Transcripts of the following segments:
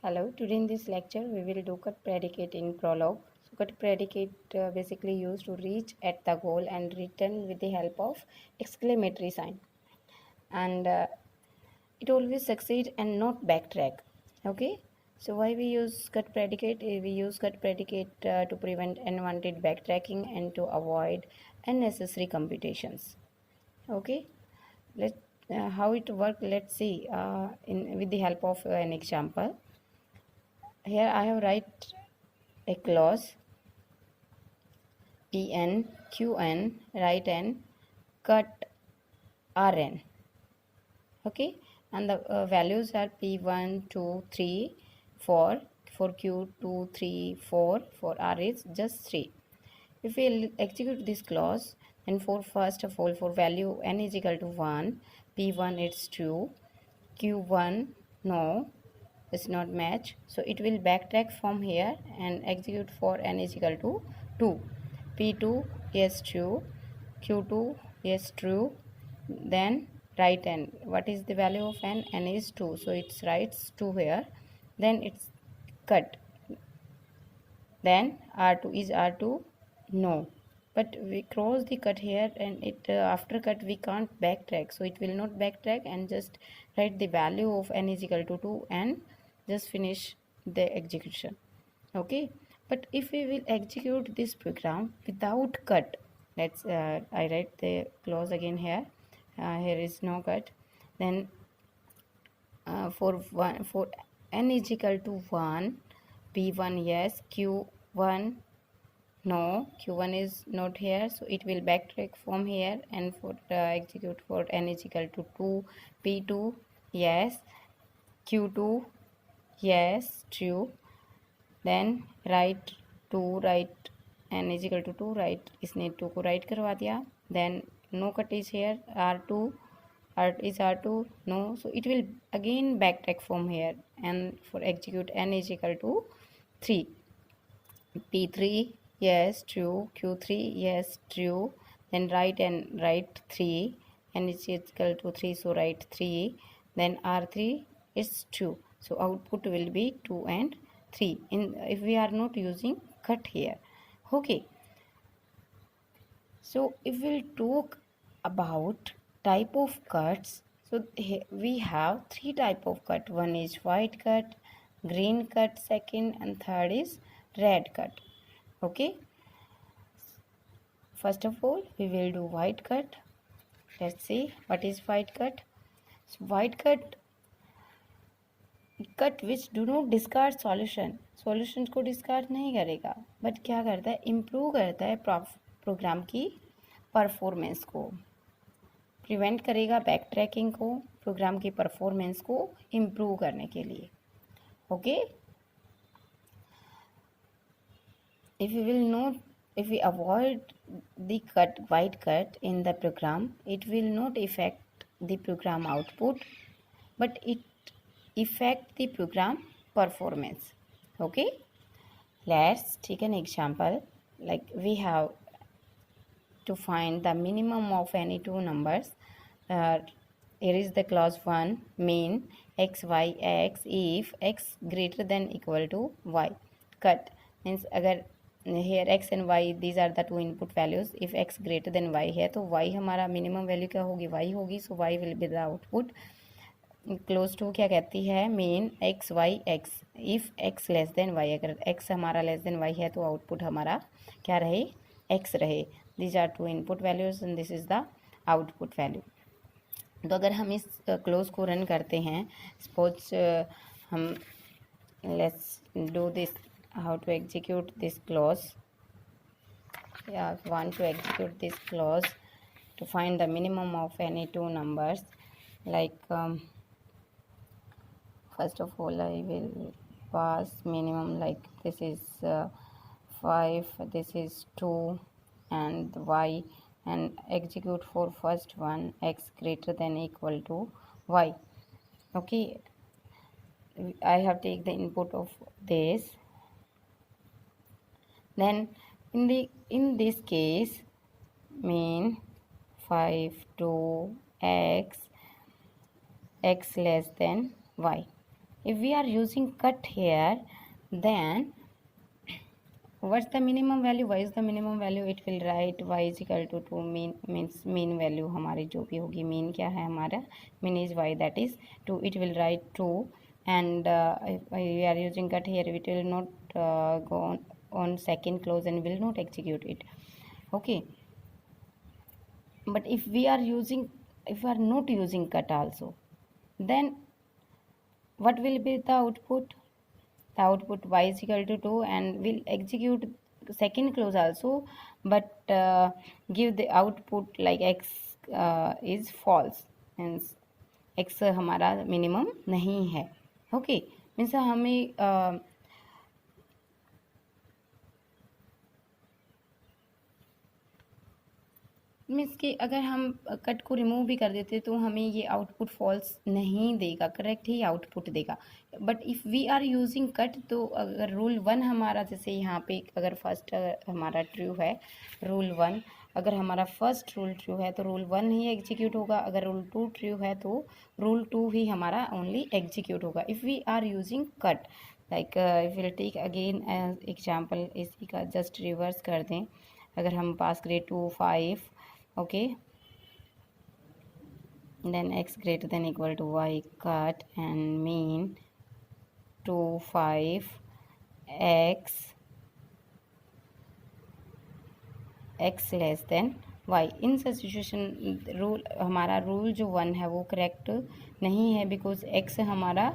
Hello, today in this lecture we will do cut predicate in Prolog. So cut predicate basically used to reach at the goal and return with the help of exclamatory sign. And it always succeed and not backtrack. Okay, so why we use cut predicate? We use cut predicate to prevent unwanted backtracking and to avoid unnecessary computations. Okay, let how it work. Let's see in with the help of an example. Here I have write a clause Pn, Qn, write n, cut Rn. Okay, and the values are P1, 2, 3, 4. For Q, 2, 3, 4. For R is just 3. If we execute this clause, then for first of all, for value n is equal to 1, P1 it's true, Q1 no, is not match, so it will backtrack from here and execute for n is equal to 2. P2 yes true, Q2 yes true, then write n. What is the value of n? N is 2, so it writes 2 here, then it's cut, then R2 is R2 no, but we cross the cut here and it after cut we can't backtrack, so it will not backtrack and just write the value of n is equal to 2 and just finish the execution. Okay, but if we will execute this program without cut, let's I write the clause again here. Here is no cut, then for n is equal to 1, p1 yes, q1 no, q1 is not here, so it will backtrack from here and for execute for n is equal to 2, p2 yes, q2 yes true, then write 2, write n is equal to 2, write इसने 2 को write करवा दिया, then no cut is here, r2 is r2 no, so it will again backtrack from here and for execute n is equal to 3, p3 yes true, q3 yes true, then write and write 3, n is equal to 3, so write 3, then r3 is 2, so output will be 2 and 3 in if we are not using cut here. Okay, so if we'll talk about type of cuts, so we have 3 type of cut. One is white cut, green cut second, and third is red cut. Okay, first of all we will do white cut. Let's see what is white cut. So white cut which do not discard solution को discard नहीं करेगा, but क्या करता है, improve करता है programme की performance को, प्रिवेंट करेगा बैक ट्रैकिंग को, प्रोग्राम की परफॉर्मेंस को इम्प्रूव करने के लिए. Okay, if we avoid the white cut in the program, it will not affect the program output, but it affect the program performance. Okay, let's take an example. Like we have to find the minimum of any two numbers. Here is the clause 1, mean x y x if x greater than equal to y. Cut means agar here x and y, these are the two input values. If x greater than y है तो y हमारा minimum value क्या होगी, y होगी, so y will be the output. Clause two क्या कहती है, min x y x if x less than y, अगर एक्स हमारा लेस देन वाई है तो आउटपुट हमारा क्या रहे, एक्स रहे. These are two input values and this is the output value. तो अगर हम इस क्लोज को रन करते हैं, सपोज हम let's do this, how to execute this clause, या want to execute this clause to find the minimum of any two numbers. Like first of all I will pass minimum, like this is 5, this is 2 and y, and execute for first one, x greater than equal to y. Okay, I have take the input of this, then in this case mean 5 to x less than y. If we are using cut here, then what's the minimum value? Y is the minimum value. It will write y is equal to 2 mean, means mean value हमारी जो भी होगी, mean क्या है हमारा, mean is y, that is 2. It will write 2, and if we are using cut here, it will not go on second clause and will not execute it. Okay, but if we are not using cut also, then what will be the output? The output y is equal to 2, and will execute second clause also, but give the output like x is false, means x हमारा minimum नहीं है. Okay, means हमें means कि अगर हम cut को remove भी कर देते तो हमें ये आउटपुट फॉल्स नहीं देगा, करेक्ट ही आउटपुट देगा. But if we are using cut, तो अगर रूल 1 हमारा, जैसे यहाँ पे अगर फर्स्ट हमारा ट्रू है, रूल 1 अगर हमारा फर्स्ट रूल ट्रू है तो रूल 1 ही एग्जीक्यूट होगा. अगर रूल 2 ट्रू है तो रूल 2 ही हमारा ओनली एग्जीक्यूट होगा. If we are using cut, like if will take again example, इसी का जस्ट रिवर्स कर दें. अगर हम पास करें 2 5, okay, then x greater than equal to y cut and mean 2 5 x less than y. इन सब सिचुएशन रूल हमारा रूल जो 1 है वो करेक्ट नहीं है, बिकॉज x हमारा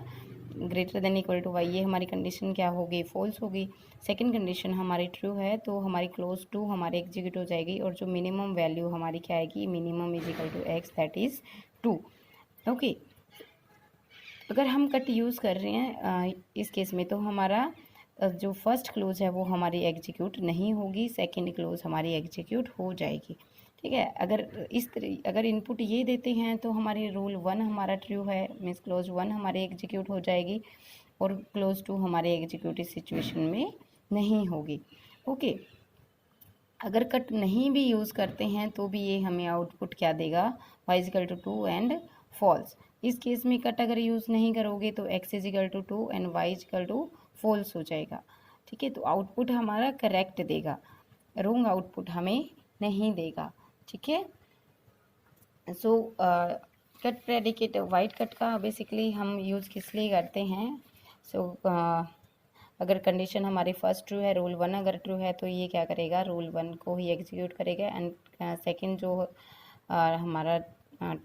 greater than equal to y, ये हमारी कंडीशन क्या होगी, फॉल्स होगी. सेकंड कंडीशन हमारी ट्रू है तो हमारी क्लोज टू हमारी एग्जीक्यूट हो जाएगी, और जो मिनिमम वैल्यू हमारी क्या आएगी, minimum is equal to x, that is 2. Okay, अगर हम कट यूज़ कर रहे हैं इस केस में, तो हमारा जो फर्स्ट क्लोज है वो हमारी एग्जीक्यूट नहीं होगी, सेकेंड क्लोज हमारी एग्जीक्यूट हो जाएगी. ठीक है, अगर इनपुट ये देते हैं तो हमारी रूल 1 हमारा ट्रू है, मीन्स क्लोज 1 हमारी एग्जीक्यूट हो जाएगी, और क्लोज 2 हमारे एग्जीक्यूटिव सिचुएशन में नहीं होगी. ओके, अगर कट नहीं भी यूज़ करते हैं तो भी ये हमें आउटपुट क्या देगा, y is equal to 2 and false. इस केस में कट अगर यूज़ नहीं करोगे तो x is equal to 2 and y is equal to false हो जाएगा. ठीक है, तो आउटपुट हमारा करेक्ट देगा, रॉन्ग आउटपुट हमें नहीं देगा. ठीक है, so cut predicate white cut का बेसिकली हम यूज़ किस लिए करते हैं. सो अगर कंडीशन हमारी फर्स्ट ट्रू है, रूल 1 अगर ट्रू है तो ये क्या करेगा, रूल 1 को ही एग्जीक्यूट करेगा, एंड सेकंड जो हमारा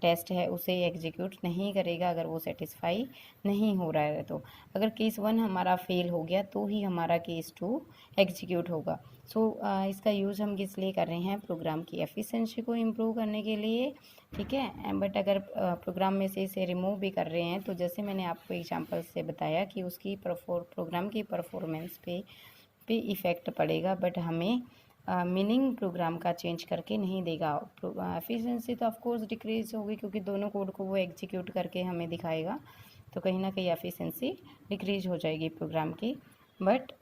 टेस्ट है उसे एग्जीक्यूट नहीं करेगा अगर वो सेटिस्फाई नहीं हो रहा है. तो अगर केस 1 हमारा फेल हो गया तो ही हमारा केस 2 एग्जीक्यूट होगा. सो इसका यूज़ हम किस लिए कर रहे हैं, प्रोग्राम की एफिशिएंसी को इम्प्रूव करने के लिए. ठीक है, बट अगर प्रोग्राम में से इसे रिमूव भी कर रहे हैं तो जैसे मैंने आपको एग्जांपल से बताया कि उसकी प्रोग्राम की परफॉर्मेंस पे इफ़ेक्ट पड़ेगा, बट हमें मीनिंग प्रोग्राम का चेंज करके नहीं देगा. एफिशिएंसी तो ऑफकोर्स डिक्रीज होगी क्योंकि दोनों कोड को वो एग्जीक्यूट करके हमें दिखाएगा, तो कहीं ना कहीं एफिशिएंसी डिक्रीज हो जाएगी प्रोग्राम की, बट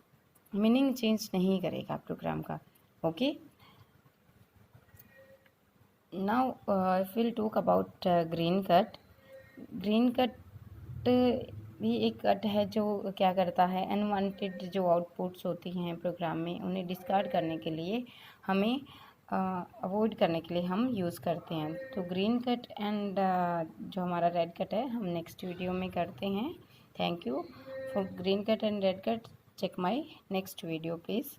मीनिंग चेंज नहीं करेगा प्रोग्राम का. Okay, now if will talk about green cut. Green cut भी एक कट है जो क्या करता है, अनवांटेड जो आउटपुट्स होती हैं प्रोग्राम में उन्हें डिस्कार्ड करने के लिए, हमें अवॉइड करने के लिए हम यूज़ करते हैं. तो ग्रीन कट एंड जो हमारा रेड कट है हम नेक्स्ट वीडियो में करते हैं. Thank you for green cut and red cut. Check my next video please.